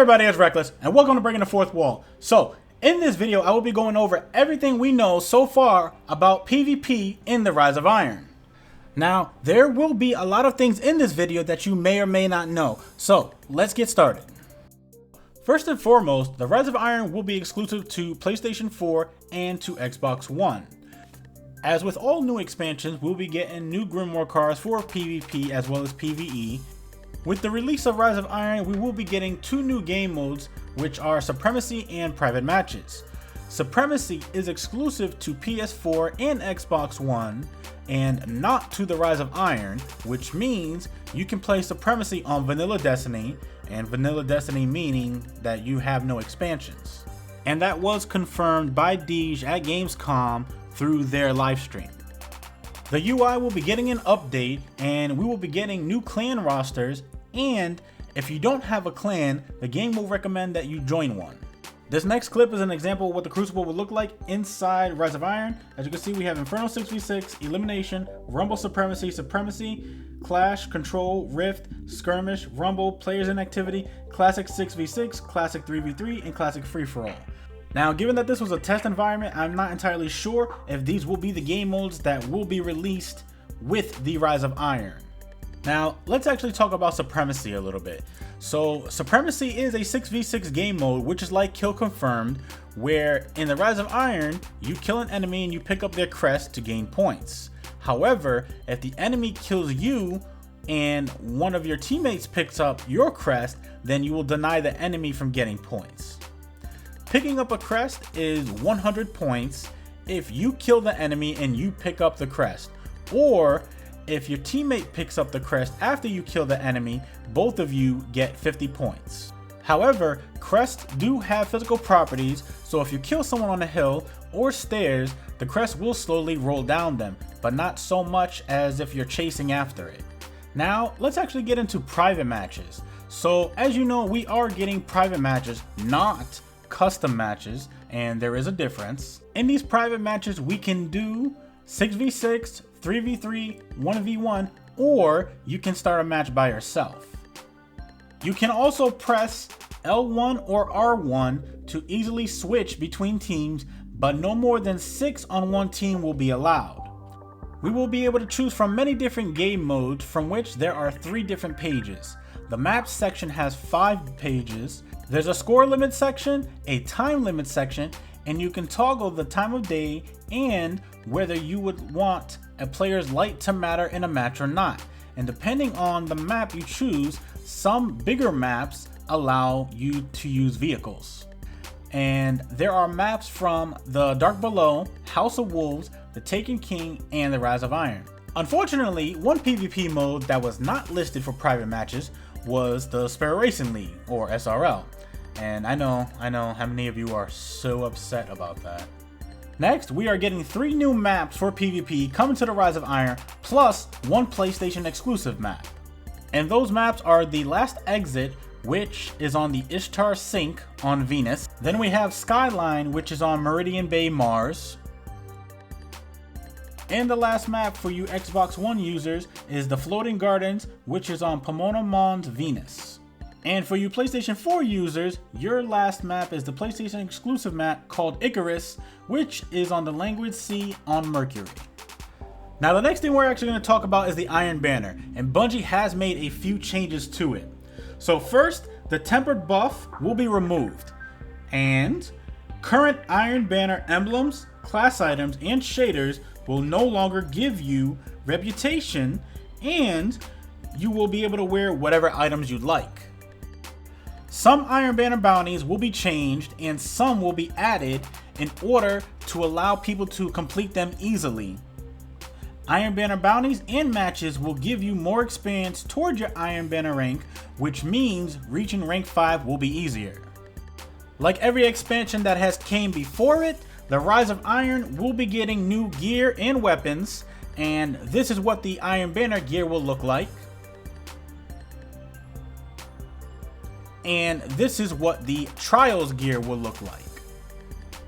everybody, it's Reckless, and welcome to Breaking the Fourth Wall. So, in this video, I will be going over everything we know so far about PvP in the Rise of Iron. Now, there will be a lot of things in this video that you may or may not know, so let's get started. First and foremost, the Rise of Iron will be exclusive to PlayStation 4 and to Xbox One. As with all new expansions, we'll be getting new Grimoire cards for PvP as well as PvE. With the release of Rise of Iron, we will be getting two new game modes, which are Supremacy and Private Matches. Supremacy is exclusive to PS4 and Xbox One, and not to the Rise of Iron, which means you can play Supremacy on Vanilla Destiny, and Vanilla Destiny meaning that you have no expansions. And that was confirmed by Deej at Gamescom through their livestream. The UI will be getting an update, and we will be getting new clan rosters, and if you don't have a clan, the game will recommend that you join one. This next clip is an example of what the Crucible will look like inside Rise of Iron. As you can see, we have Inferno 6v6, Elimination, Rumble Supremacy, Supremacy, Clash, Control, Rift, Skirmish, Rumble, Players in Activity, Classic 6v6, Classic 3v3, and Classic Free-for-All. Now, given that this was a test environment, I'm not entirely sure if these will be the game modes that will be released with the Rise of Iron. Now, let's actually talk about Supremacy a little bit. So, Supremacy is a 6v6 game mode, which is like Kill Confirmed, where in the Rise of Iron, you kill an enemy and you pick up their crest to gain points. However, if the enemy kills you and one of your teammates picks up your crest, then you will deny the enemy from getting points. Picking up a crest is 100 points if you kill the enemy and you pick up the crest, or if your teammate picks up the crest after you kill the enemy, both of you get 50 points. However, crests do have physical properties, so if you kill someone on a hill or stairs, the crest will slowly roll down them, but not so much as if you're chasing after it. Now, let's actually get into private matches. So, as you know, we are getting private matches, not custom matches, and there is a difference. In these private matches, we can do 6v6, 3v3, 1v1, or you can start a match by yourself. You can also press L1 or R1 to easily switch between teams, but no more than 6 on one team will be allowed. We will be able to choose from many different game modes, from which there are 3 different pages. The maps section has 5 pages. There's a score limit section, a time limit section, and you can toggle the time of day and whether you would want a player's light to matter in a match or not. And depending on the map you choose, some bigger maps allow you to use vehicles. And there are maps from the Dark Below, House of Wolves, the Taken King, and the Rise of Iron. Unfortunately, one PvP mode that was not listed for private matches was the Sparrow Racing League, or SRL. And I know how many of you are so upset about that. Next, we are getting 3 new maps for PvP coming to the Rise of Iron, plus 1 PlayStation exclusive map. And those maps are the Last Exit, which is on the Ishtar Sink on Venus. Then we have Skyline, which is on Meridian Bay, Mars. And the last map for you Xbox One users is the Floating Gardens, which is on Pomona Mons, Venus. And for you PlayStation 4 users, your last map is the PlayStation exclusive map called Icarus, which is on the Languid Sea on Mercury. Now, the next thing we're actually going to talk about is the Iron Banner, and Bungie has made a few changes to it. So first, the tempered buff will be removed, and current Iron Banner emblems, class items, and shaders will no longer give you reputation, and you will be able to wear whatever items you'd like. Some Iron Banner bounties will be changed, and some will be added in order to allow people to complete them easily. Iron Banner bounties and matches will give you more experience towards your Iron Banner rank, which means reaching rank 5 will be easier. Like every expansion that has came before it, the Rise of Iron will be getting new gear and weapons, and this is what the Iron Banner gear will look like. And this is what the Trials gear will look like.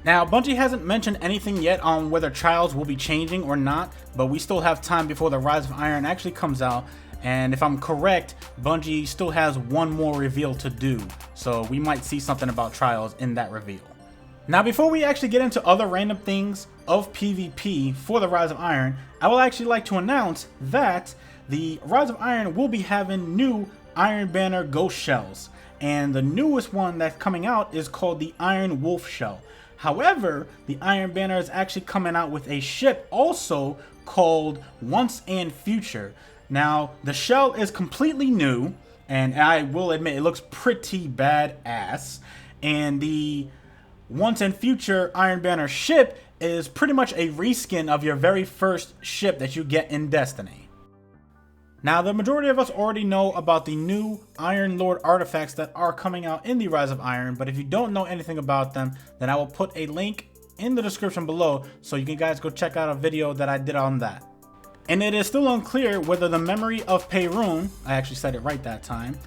Now, Bungie hasn't mentioned anything yet on whether Trials will be changing or not, but we still have time before the Rise of Iron actually comes out, And if I'm correct, Bungie still has one more reveal to do, so we might see something about Trials in that reveal. Now, before we actually get into other random things of PvP for the Rise of Iron, I would actually like to announce that the Rise of Iron will be having new Iron Banner Ghost Shells, and the newest one that's coming out is called the Iron Wolf Shell. However, the Iron Banner is actually coming out with a ship also called Once and Future. Now, the shell is completely new, and I will admit it looks pretty badass, and the Once and Future Iron Banner ship is pretty much a reskin of your very first ship that you get in Destiny. Now, the majority of us already know about the new Iron Lord artifacts that are coming out in the Rise of Iron, but if you don't know anything about them, then I will put a link in the description below so you can guys go check out a video that I did on that. And it is still unclear whether the Memory of Perun, I actually said it right that time,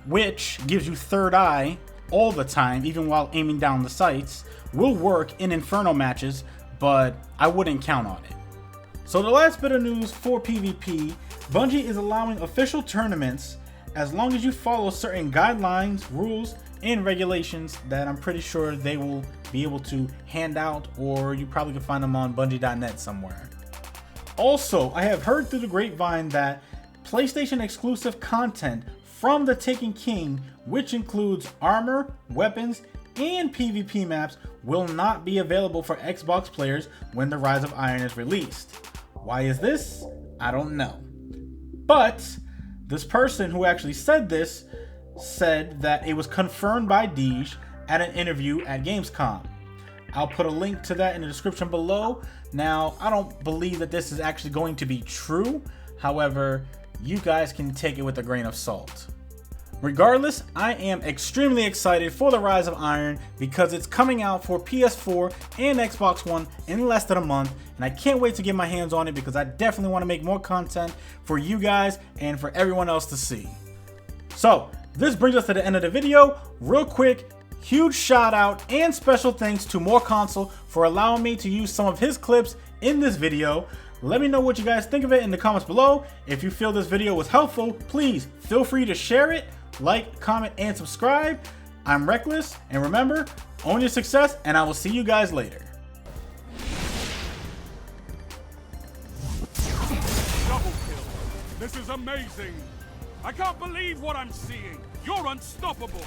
which gives you third eye all the time, even while aiming down the sights, will work in Inferno matches, but I wouldn't count on it. So the last bit of news for PvP, Bungie is allowing official tournaments as long as you follow certain guidelines, rules, and regulations that I'm pretty sure they will be able to hand out, or you probably can find them on bungie.net somewhere. Also, I have heard through the grapevine that PlayStation exclusive content from The Taken King, which includes armor, weapons, and PvP maps, will not be available for Xbox players when the Rise of Iron is released. Why is this? I don't know. But this person who actually said this said that it was confirmed by Deej at an interview at Gamescom. I'll put a link to that in the description below. Now, I don't believe that this is actually going to be true. However, you guys can take it with a grain of salt. Regardless, I am extremely excited for the Rise of Iron because it's coming out for PS4 and Xbox One in less than a month, and I can't wait to get my hands on it because I definitely want to make more content for you guys and for everyone else to see. So, this brings us to the end of the video. Real quick, huge shout out and special thanks to MoreConsole for allowing me to use some of his clips in this video. Let me know what you guys think of it in the comments below. If you feel this video was helpful, please feel free to share it, like, comment, and subscribe. I'm Reckless, and remember, own your success, and I will see you guys later. Double kill. This is amazing. I can't believe what I'm seeing. You're unstoppable.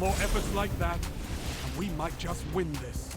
More efforts like that, and we might just win this.